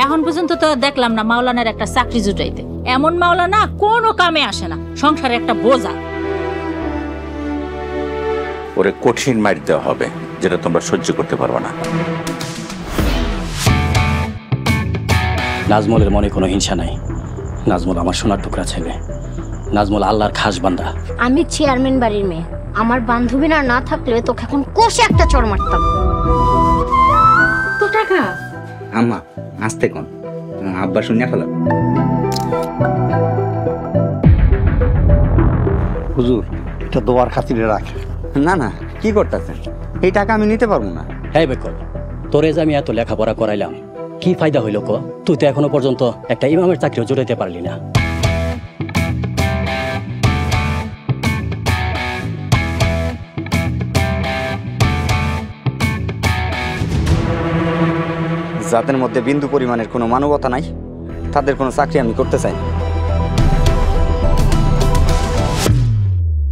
এখন পর্যন্ত তো দেখলাম না মাওলানার একটা চাকরি জুটাইতে। এমন মাওলানা কোনো কামে আসে না, সংসারে একটা বোঝা। ওরে কঠিন মার দেওয়া হবে, যেটা তোমরা সহ্য করতে পারবে না। নাজমলের মনে কোনো হিংসা নাই। নাজমল আমার সোনার টুকরা ছেলে। নাজমল আল্লাহর খাস বান্দা। আমি চেয়ারম্যান বাড়ির মেয়ে, আমার বান্ধবীরা না থাকলে তোকে এখন কষে একটা চড় মারতাম। তো টাকা আম্মা আসতে কোন আব্বা শুনিয়া ফেলা। হুজুর, এটা দোয়ার খাতিরে রাখে। না না, কি করতেছেন? এই টাকা আমি নিতে পারবো না। হ্যাঁ বেকল, তোরে যে আমি এত লেখাপড়া করাইলাম, কি ফায়দা হইল ক? তুই তো এখনো পর্যন্ত একটা ইমামের চাকরিও জুটাইতে পারলি না। যাদের মধ্যে বিন্দু পরিমাণের কোনো মানবতা নাই, তাদের কোনো চাকরি আমি করতে চাই না।